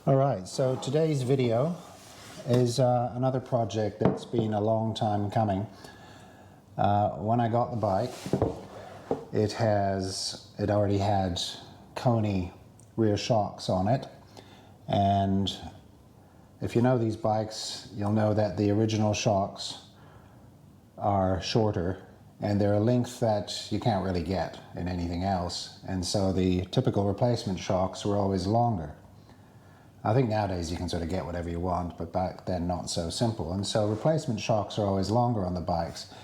Alright, so today's video is another project that's been a long time coming. When I got the bike, it already had Coney rear shocks on it, and if you know these bikes, you'll know that the original shocks are shorter and they're a length that you can't really get in anything else, and so the typical replacement shocks were always longer. I think nowadays you can sort of get whatever you want, but back then not so simple, and so replacement shocks are always longer on the bikes.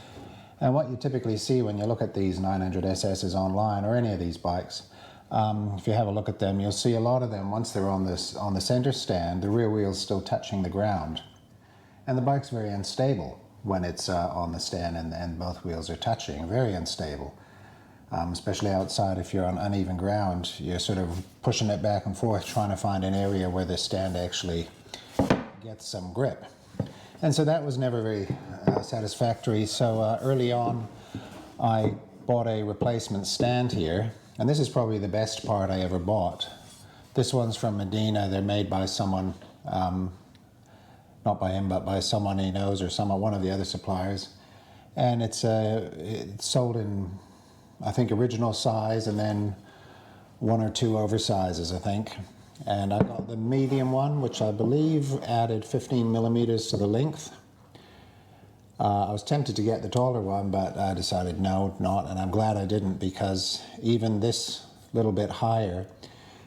And what you typically see when you look at these 900SSs online, or any of these bikes, if you have a look at them, you'll see a lot of them, once they're on the center stand, the rear wheel's still touching the ground. And the bike's very unstable when it's on the stand and both wheels are touching, very unstable. Especially outside, if you're on uneven ground, you're sort of pushing it back and forth, trying to find an area where the stand actually gets some grip. And so that was never very satisfactory. So early on, I bought a replacement stand here, and this is probably the best part I ever bought. This one's from Medina. They're made by someone, not by him, but by someone he knows, or one of the other suppliers. And it's sold in, I think, original size, and then one or two oversizes, I think. And I got the medium one, which I believe added 15 millimeters to the length. I was tempted to get the taller one, but I decided no, not, and I'm glad I didn't, because even this little bit higher,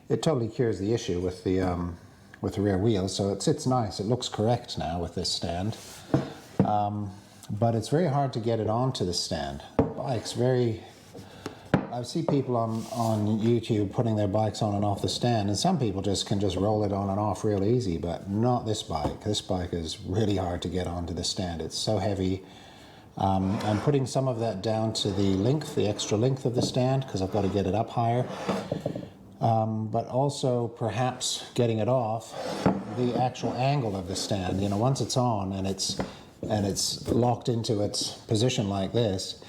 it totally cures the issue with the rear wheel. So it sits nice, it looks correct now with this stand. But it's very hard to get it onto the stand. Bike's very... I see people on YouTube putting their bikes on and off the stand, and some people can just roll it on and off real easy, but not this bike. This bike is really hard to get onto the stand. It's so heavy. I'm putting some of that down to the length, the extra length of the stand, because I've got to get it up higher. But also perhaps getting it off, the actual angle of the stand. You know, once it's on and it's locked into its position like this,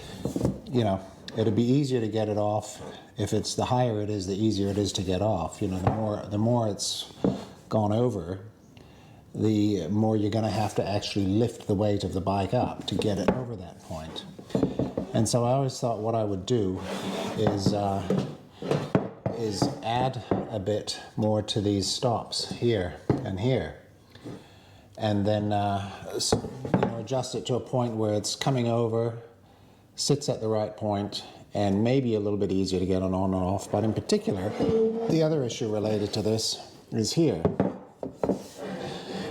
you know, it'd be easier to get it off. If it's the higher it is, the easier it is to get off. You know, the more it's gone over, the more you're going to have to actually lift the weight of the bike up to get it over that point. And so I always thought what I would do is add a bit more to these stops here and here, and then adjust it to a point where it's coming over, sits at the right point, and maybe a little bit easier to get on and off. But in particular, the other issue related to this is here.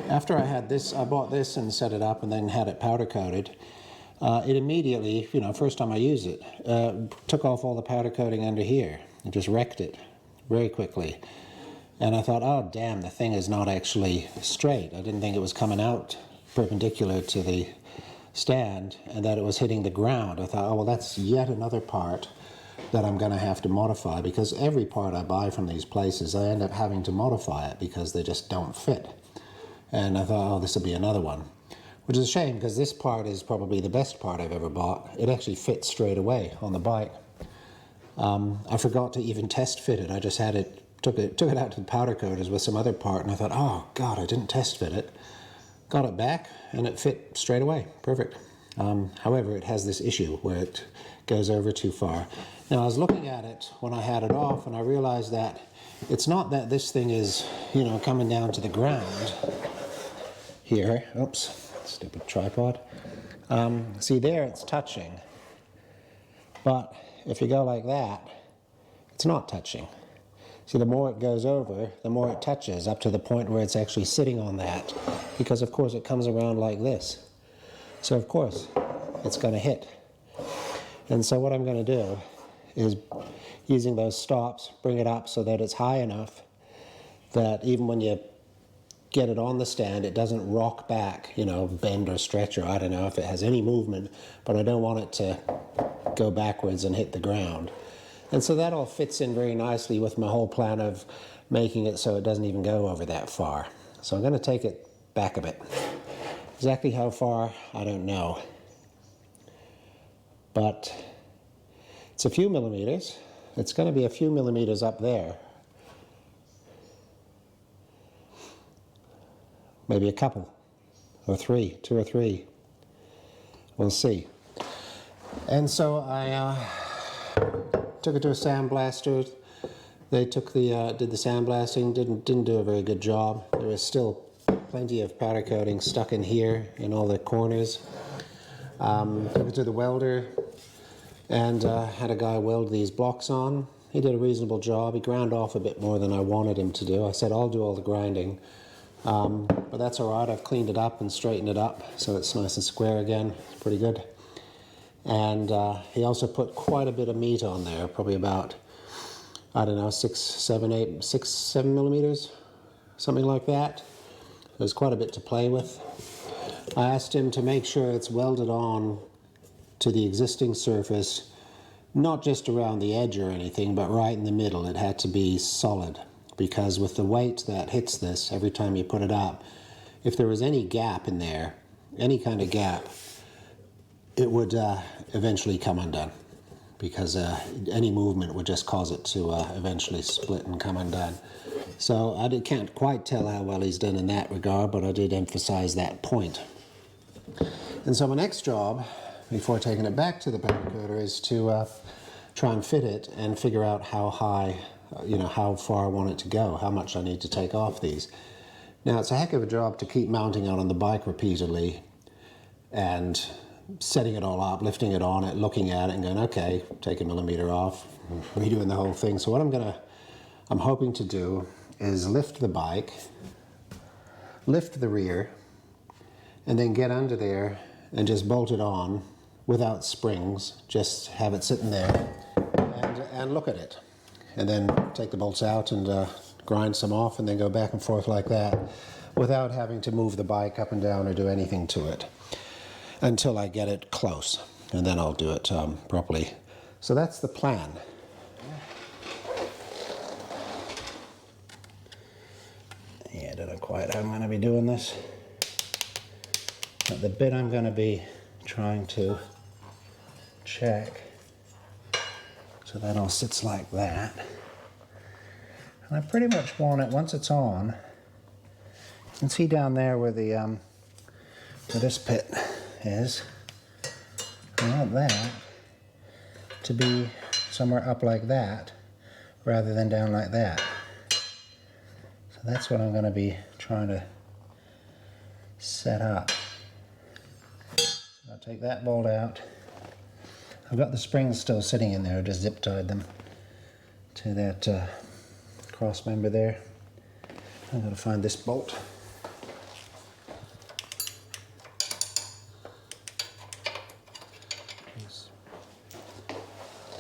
After I had this, I bought this and set it up and then had it powder coated. It immediately, first time I used it, took off all the powder coating under here. It just wrecked it very quickly. And I thought, oh damn, the thing is not actually straight. I didn't think it was coming out perpendicular to the stand and that it was hitting the ground. I thought, oh well, that's yet another part that I'm going to have to modify, because every part I buy from these places I end up having to modify it because they just don't fit. And I thought, oh, this will be another one, which is a shame, because this part is probably the best part I've ever bought. It actually fits straight away on the bike. I forgot to even test fit it. I just had it, took it out to the powder coaters with some other part, and I thought, oh god, I didn't test fit it. Got it back and it fit straight away, perfect. However, it has this issue where it goes over too far. Now I was looking at it when I had it off, and I realized that it's not that this thing is, coming down to the ground here. Oops, stupid tripod. See there, it's touching, but if you go like that, it's not touching. See, the more it goes over, the more it touches, up to the point where it's actually sitting on that, because of course it comes around like this. So of course it's going to hit. And so what I'm going to do is, using those stops, bring it up so that it's high enough that even when you get it on the stand, it doesn't rock back, bend or stretch, or I don't know if it has any movement, but I don't want it to go backwards and hit the ground. And so that all fits in very nicely with my whole plan of making it so it doesn't even go over that far. So I'm going to take it back a bit. Exactly how far, I don't know. But it's a few millimeters. It's going to be a few millimeters up there. maybe a couple, or three, two or three. We'll see. And so I took it to a sandblaster. They took the did the sandblasting. Didn't do a very good job. There was still plenty of powder coating stuck in here in all the corners. Took it to the welder and had a guy weld these blocks on. He did a reasonable job. He ground off a bit more than I wanted him to do. I said I'll do all the grinding, but that's all right. I've cleaned it up and straightened it up so it's nice and square again. It's pretty good. And he also put quite a bit of meat on there, probably about, I don't know, 7 millimeters, something like that. There's quite a bit to play with. I asked him to make sure it's welded on to the existing surface, not just around the edge or anything, but right in the middle. It had to be solid, because with the weight that hits this every time you put it up, if there was any gap in there, any kind of gap, it would eventually come undone, because any movement would just cause it to eventually split and come undone. So I can't quite tell how well he's done in that regard, but I did emphasize that point. And so my next job, before taking it back to the powder coater, is to try and fit it and figure out how high, how far I want it to go, how much I need to take off these. Now, it's a heck of a job to keep mounting it on the bike repeatedly and setting it all up, lifting it on it, looking at it and going, okay, take a millimeter off, redoing the whole thing. So what I'm hoping to do is lift the bike, lift the rear, and then get under there and just bolt it on without springs, just have it sitting there and look at it. And then take the bolts out and grind some off and then go back and forth like that without having to move the bike up and down or do anything to it until I get it close, and then I'll do it properly. So that's the plan. Yeah, I don't know quite how I'm going to be doing this. But the bit I'm going to be trying to check, so that all sits like that. And I pretty much want it, once it's on, you can see down there where the where this pit is, I want that to be somewhere up like that rather than down like that. So that's what I'm going to be trying to set up. So I'll take that bolt out. I've got the springs still sitting in there, I just zip tied them to that cross member there. I'm going to find this bolt.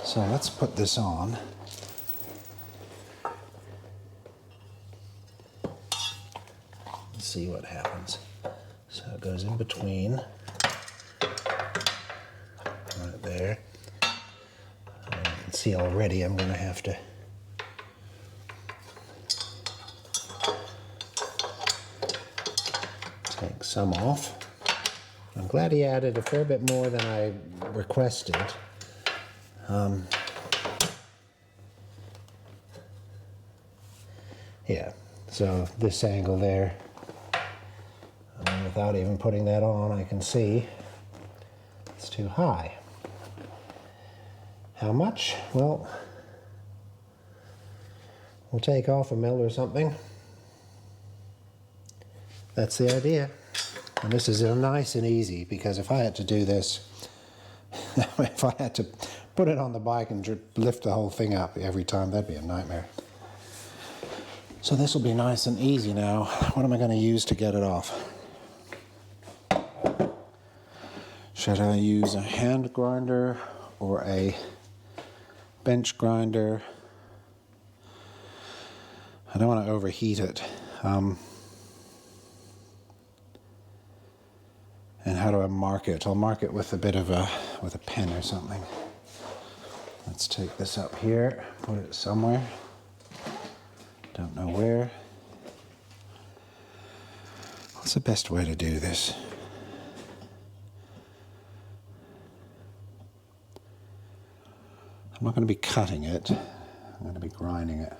So let's put this on. Let's see what happens. So it goes in between, right there. And you can see already I'm going to have to take some off. I'm glad he added a fair bit more than I requested. Yeah, so this angle there, without even putting that on, I can see it's too high. How much? Well, we'll take off a mil or something. That's the idea. And this is nice and easy, because if I had to do this, if I had to put it on the bike and lift the whole thing up every time, that'd be a nightmare. So this will be nice and easy now. What am I going to use to get it off? Should I use a hand grinder or a bench grinder? I don't want to overheat it. And how do I mark it? I'll mark it with a bit of with a pen or something. Let's take this up here, put it somewhere. Don't know where. What's the best way to do this? I'm not going to be cutting it. I'm going to be grinding it.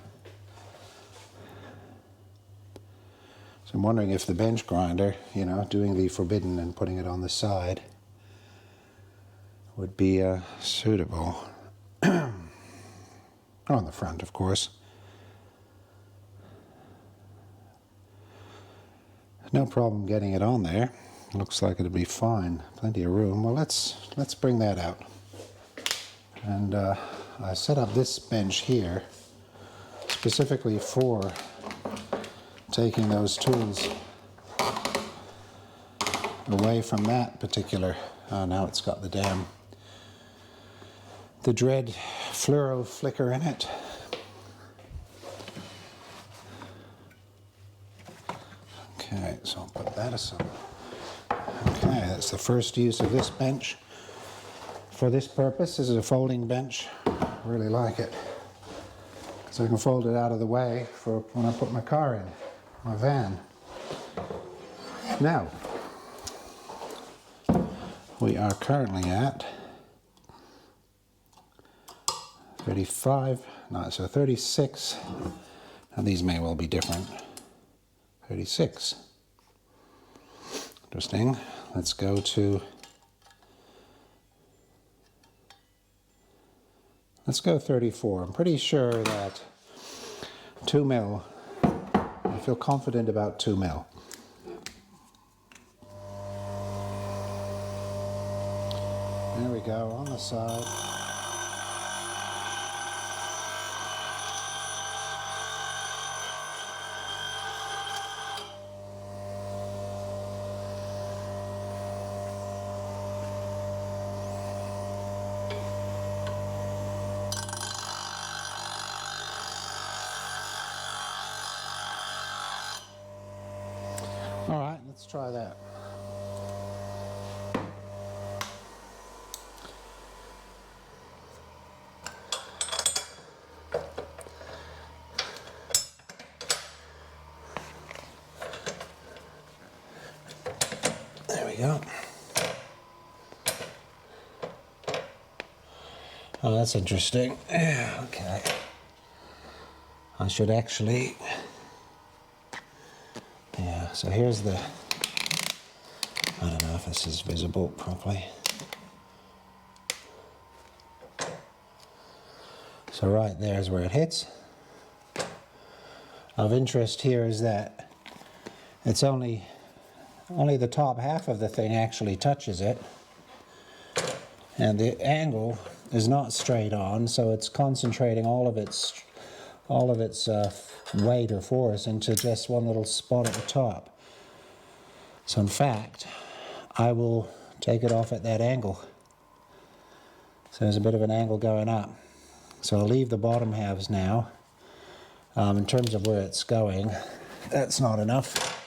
So I'm wondering if the bench grinder, you know, doing the forbidden and putting it on the side would be suitable. On the front, of course. No problem getting it on there. Looks like it'll be fine. Plenty of room. Well, let's bring that out. And I set up this bench here specifically for taking those tools away from that particular. Now it's got the dread fluoro flicker in it. Okay, so I'll put that aside. Okay, that's the first use of this bench for this purpose. This is a folding bench. I really like it, so I can fold it out of the way for when I put my car in, my van. Now, we are currently at 35, no, so 36, and these may well be different. 36. Interesting. Let's go to, let's go 34. I'm pretty sure that 2 mil, I feel confident about 2 mil. There we go, on the side. All right, let's try that. There we go. Oh, that's interesting. Yeah, okay. I should actually... Yeah, so here's the... I don't know if this is visible properly. So right there is where it hits. Of interest here is that it's only the top half of the thing actually touches it, and the angle is not straight on, so it's concentrating all of its weight or force into just one little spot at the top. So in fact, I will take it off at that angle. So there's a bit of an angle going up. So I'll leave the bottom halves now. In terms of where it's going, that's not enough.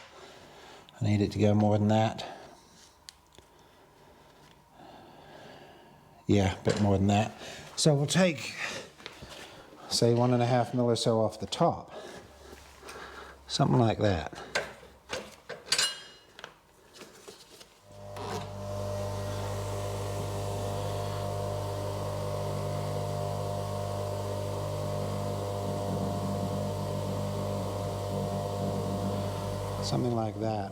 I need it to go more than that. Yeah, a bit more than that. So we'll take, say, 1.5 mil or so off the top. Something like that. Something like that.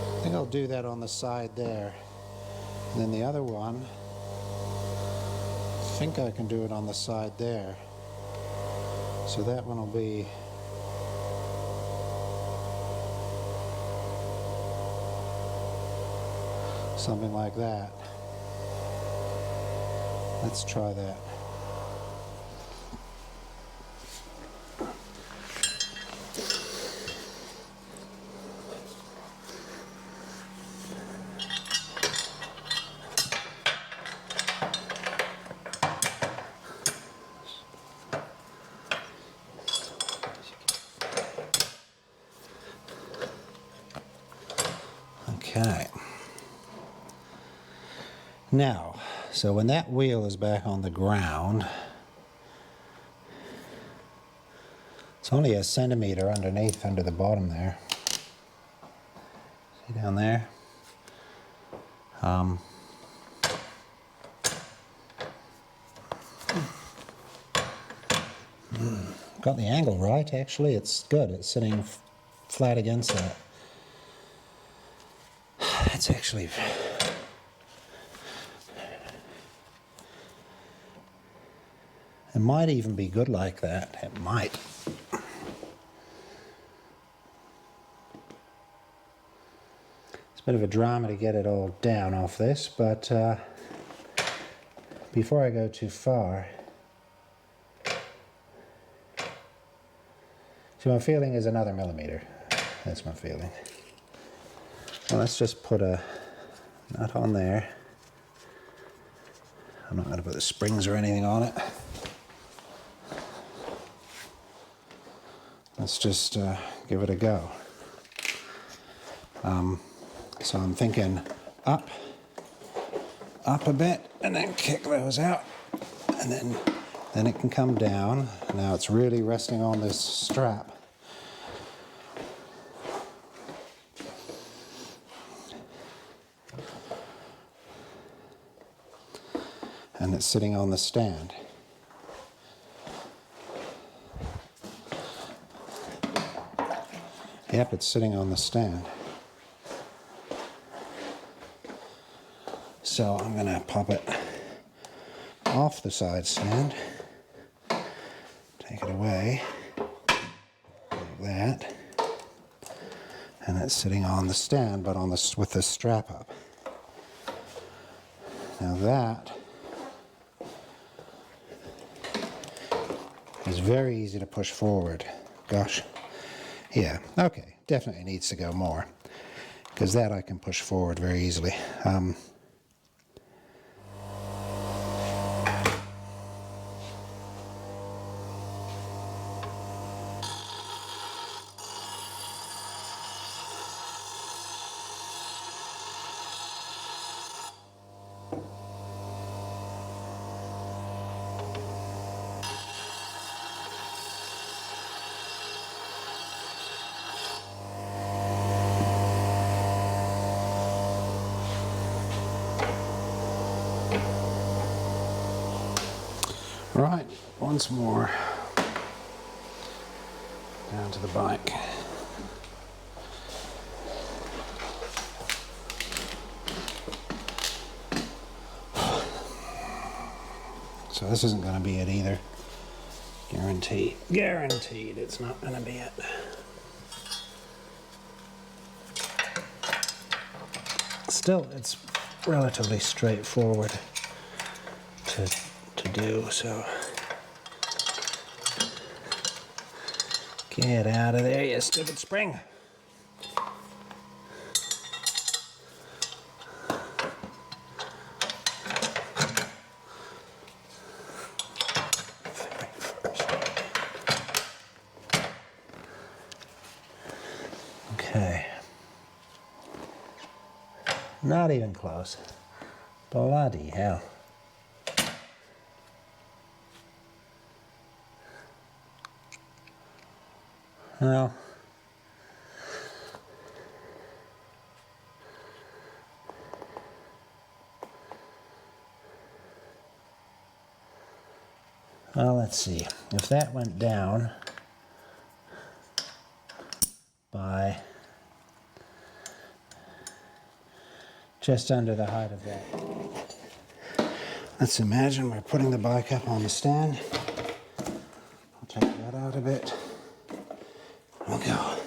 I think I'll do that on the side there. And then the other one, I think I can do it on the side there. So that one will be something like that. Let's try that. Okay. Now, so when that wheel is back on the ground, it's only 1 centimeter underneath, under the bottom there. See down there? got the angle right, actually. It's good. It's sitting flat against that. It's actually... It might even be good like that. It might. It's a bit of a drama to get it all down off this, but before I go too far... So my feeling is another millimeter. That's my feeling. Well, let's just put a nut on there. I'm not going to put the springs or anything on it. Let's just give it a go. So I'm thinking up a bit, and then kick those out, and then it can come down. Now it's really resting on this strap. And it's sitting on the stand. Yep, it's sitting on the stand. So I'm going to pop it off the side stand, take it away, like that, and it's sitting on the stand, but on the with the strap up. Now that is very easy to push forward. Gosh, yeah, okay, definitely needs to go more, because that I can push forward very easily. Right, once more down to the bike. So this isn't going to be it either. Guaranteed. Guaranteed it's not going to be it. Still, it's relatively straightforward to do, so get out of there, you stupid spring. Okay, not even close. Bloody hell. Well, let's see. If that went down by just under the height of that. Let's imagine we're putting the bike up on the stand. I'll take that out a bit. We'll go.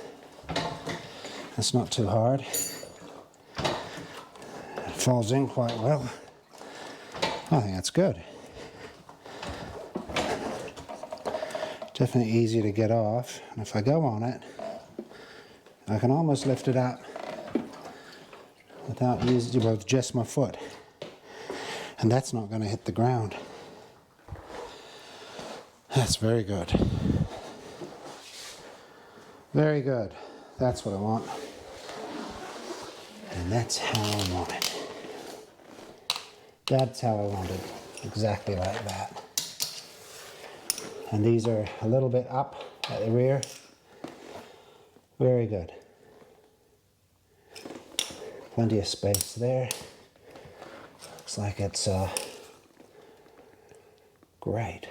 That's not too hard. It falls in quite well. I think that's good. Definitely easy to get off. And if I go on it, I can almost lift it up without using, well, just my foot. And that's not going to hit the ground. That's very good. Very good. That's what I want. And that's how I want it. That's how I want it. Exactly like that. And these are a little bit up at the rear. Very good. Plenty of space there. Looks like it's great.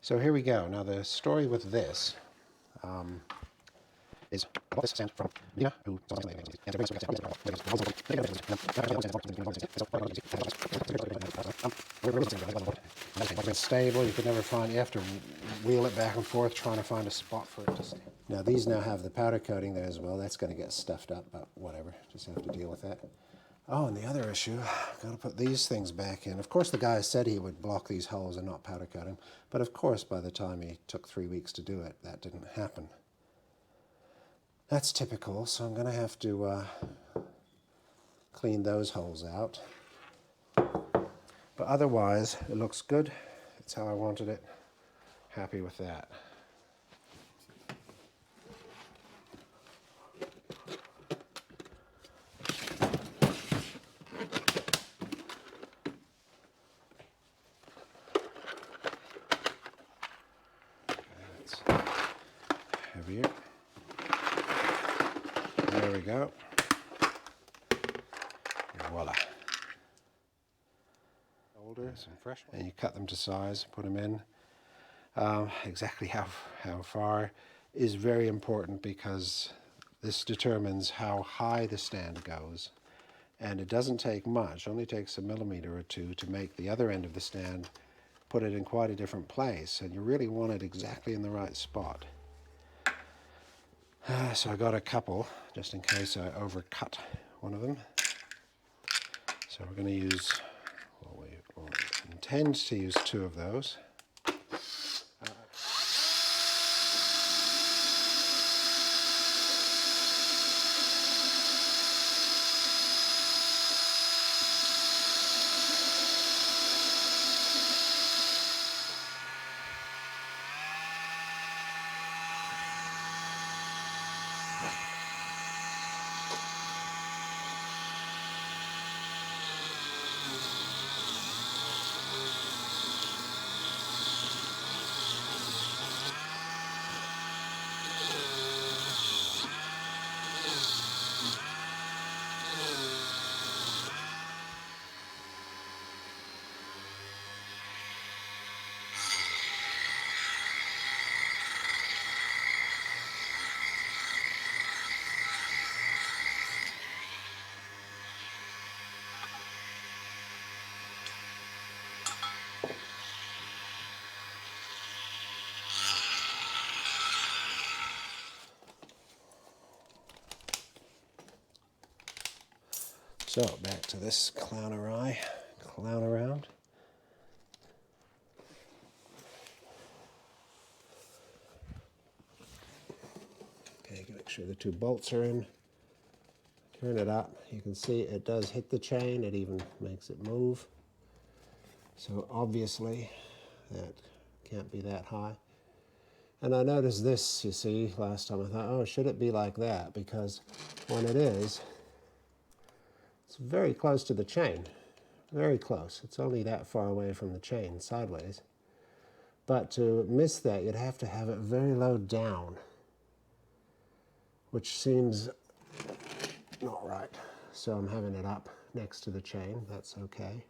So So here we go. Now the story with this is I bought this sand from Nina, who sells and stable. You could never find. You have to wheel it back and forth trying to find a spot for it to stay. Now these now have the powder coating there as well. That's going to get stuffed up, but whatever. Just have to deal with that. Oh, and the other issue, I've got to put these things back in. Of course, the guy said he would block these holes and not powder coat them, but of course, by the time he took 3 weeks to do it, that didn't happen. That's typical, so I'm going to have to clean those holes out. But otherwise, it looks good. It's how I wanted it. Happy with that. Heavier. There we go. And voila. Older, some fresh ones. And you cut them to size, put them in. Exactly how far is very important because this determines how high the stand goes. And it doesn't take much, only takes a millimeter or two to make the other end of the stand, put it in quite a different place. And you really want it exactly in the right spot. So I got a couple, just in case I overcut one of them. So we're going to use, well, we intend to use 2 of those. So back to this clown around. Okay, make sure the 2 bolts are in. Turn it up. You can see it does hit the chain. It even makes it move. So obviously that can't be that high. And I noticed this, you see, last time I thought, oh, should it be like that? Because when it is, it's very close to the chain. Very close. It's only that far away from the chain, sideways. But to miss that, you'd have to have it very low down, which seems not right. So I'm having it up next to the chain. That's okay.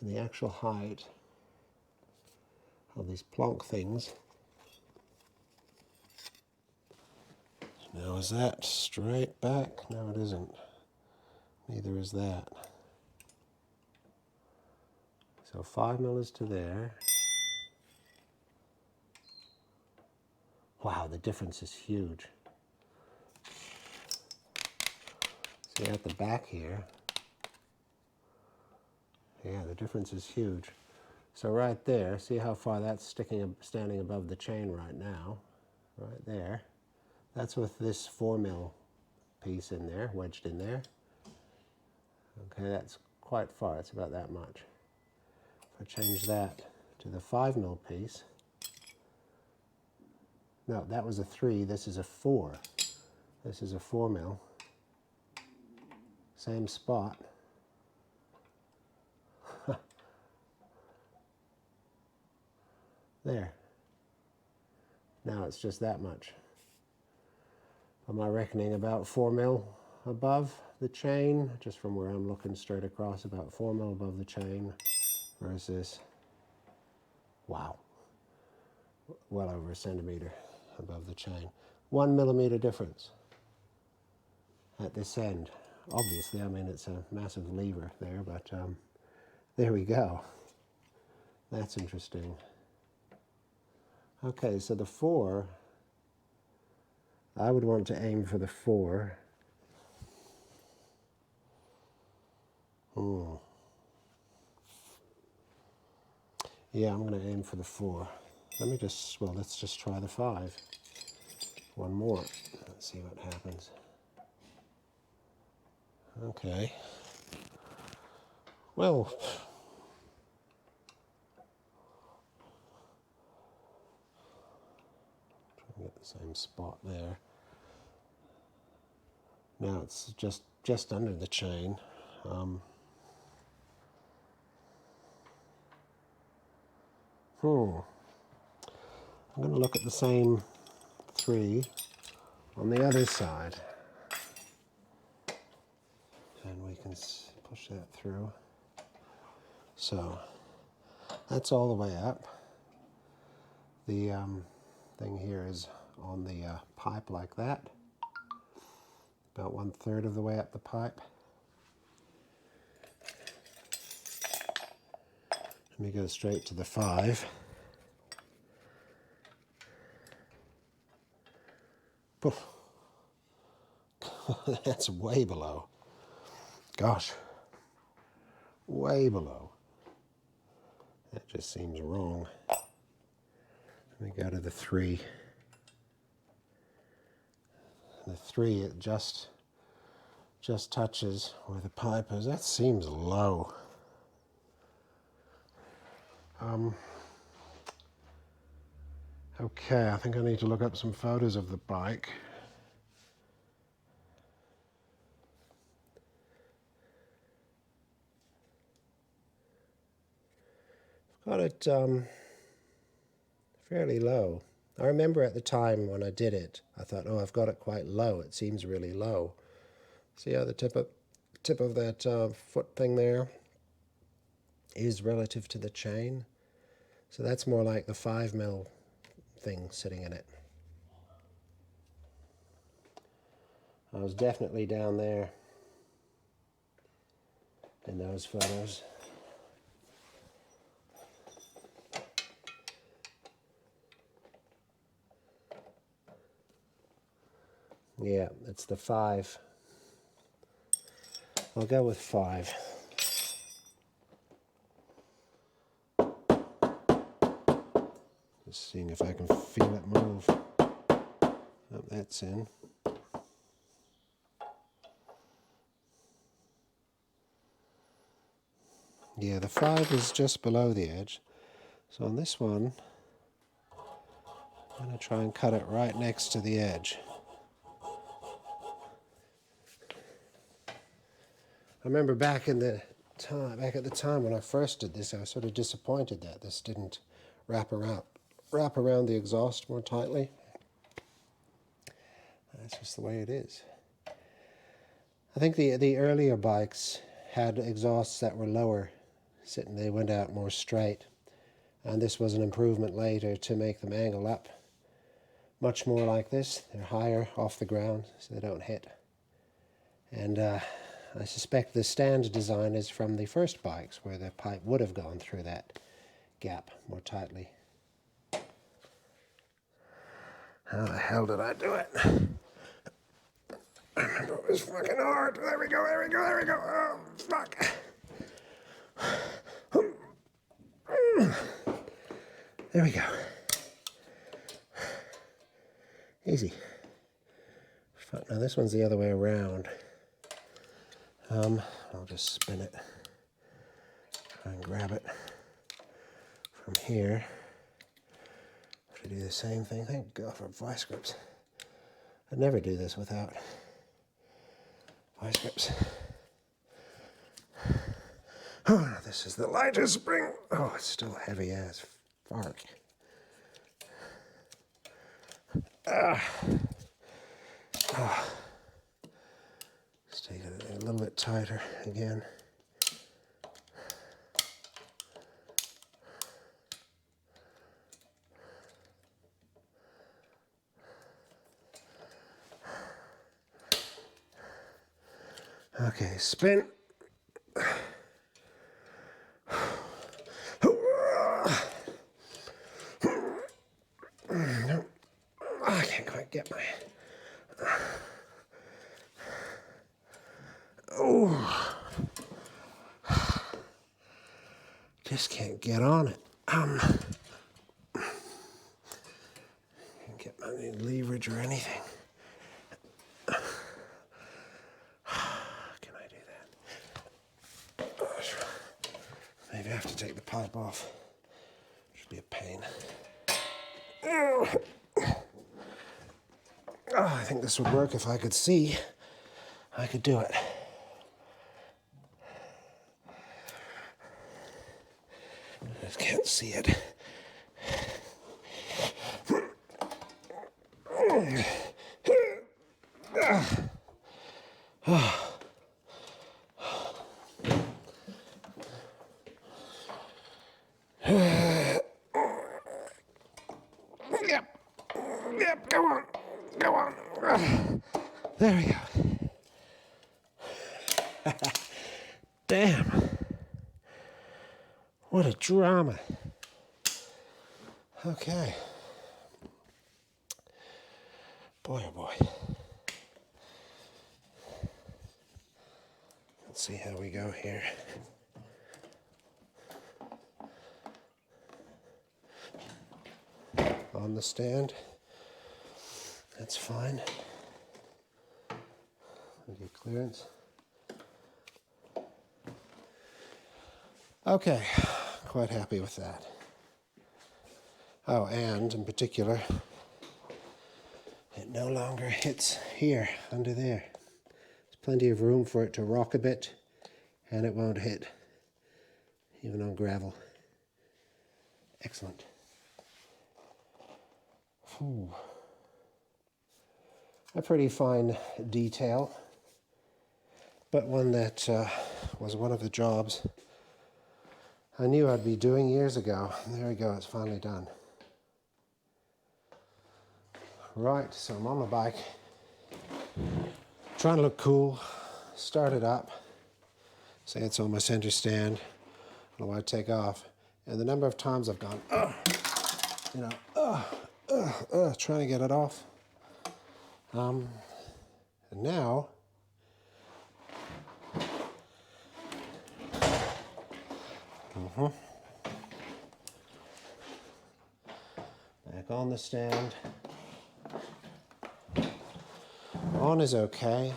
And the actual height of these plonk things. Now is that straight back? No, it isn't. Neither is that. So 5 mil is to there. Wow, the difference is huge. See at the back here. Yeah, the difference is huge. So right there, see how far that's standing above the chain right now? Right there. That's with this 4 mil piece in there, wedged in there. Okay, that's quite far. It's about that much. If I change that to the 5 mil piece, no, that was a 3. This is a 4. This is a 4 mil. Same spot. There. Now it's just that much. Am I reckoning about 4 mil above the chain? Just from where I'm looking straight across, about 4 mil above the chain versus, wow. well over a centimeter above the chain. 1 millimeter difference at this end. Obviously, I mean, it's a massive lever there, but there we go. That's interesting. Okay, so the 4, I would want to aim for the 4. Yeah, I'm going to aim for the 4. Let's just try the 5. One more. Let's see what happens. Okay. Well, try and get the same spot there. Now it's just under the chain. I'm going to look at the same 3 on the other side. And we can push that through. So that's all the way up. The thing here is on the pipe like that. About 1/3 of the way up the pipe. Let me go straight to the 5. Poof. That's way below. Gosh, way below. That just seems wrong. Let me go to the 3. The 3, it just touches where the pipe is. That seems low. Okay, I think I need to look up some photos of the bike. I've got it fairly low. I remember at the time when I did it, I thought, oh, I've got it quite low. It seems really low. See how the tip of that foot thing there is relative to the chain? So that's more like the 5 mil thing sitting in it. I was definitely down there in those photos. Yeah, it's the 5. I'll go with 5. Just seeing if I can feel it move. Oh, that's in. Yeah, the 5 is just below the edge. So on this one, I'm going to try and cut it right next to the edge. I remember back at the time when I first did this, I was sort of disappointed that this didn't wrap around the exhaust more tightly. That's just the way it is. I think the earlier bikes had exhausts that were lower, they went out more straight, and this was an improvement later to make them angle up much more like this. They're higher off the ground so they don't hit. And I suspect the stand design is from the first bikes where the pipe would have gone through that gap more tightly. How the hell did I do it? I remember it was fucking hard. There we go, there we go, there we go. Oh, fuck. There we go. Easy. Fuck, now this one's the other way around. I'll just spin it. Try and grab it from here. Should do the same thing. Thank God for vice grips. I'd never do this without vice grips. Oh, this is the lightest spring. Oh, it's still heavy as fuck. Let's take it a little bit tighter again. Okay, spin. No, I can't quite get my... Oh, just can't get on it. Can't get my leverage or anything. Can I do that? Maybe I have to take the pipe off. Should be a pain. Oh, I think this would work if I could see. I could do it. I just can't see it. Yep, go on. Go on. There we go. Damn. What a drama. Okay. Boy, oh boy. Let's see how we go here. On the stand. That's fine. Okay, clearance. Okay, quite happy with that. Oh, and in particular, it no longer hits here, under there. There's plenty of room for it to rock a bit, and it won't hit, even on gravel. Excellent. Ooh. A pretty fine detail, but one that was one of the jobs I knew I'd be doing years ago. There we go, it's finally done. Right, so I'm on my bike, trying to look cool, start it up, say it's on my center stand, I don't know why I'd take off, and the number of times I've gone, trying to get it off. And now, back on the stand. On is okay.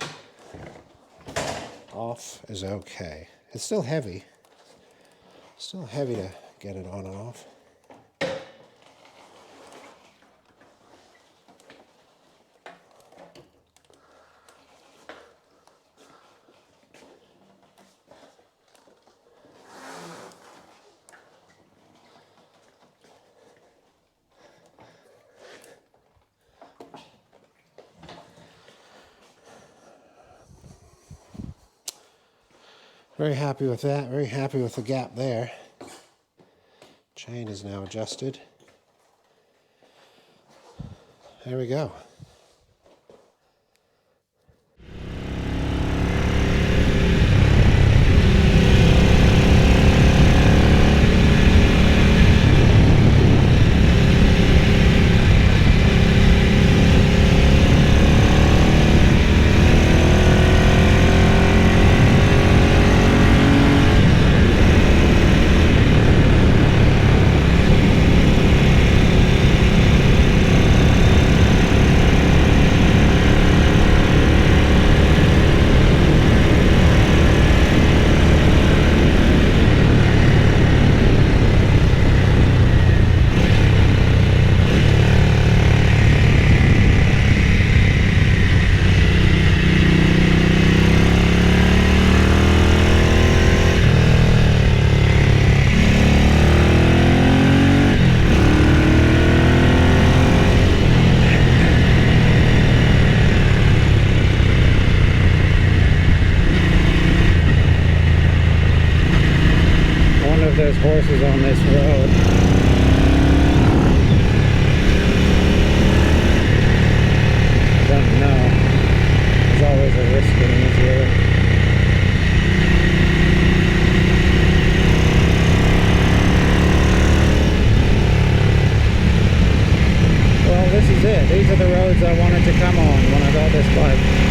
Off is okay. It's still heavy. Still heavy to get it on and off. Very happy with that, very happy with the gap there. Chain is now adjusted. There we go. There's horses on this road. I don't know. There's always a risk in this road. roads I wanted to come on when I got this bike.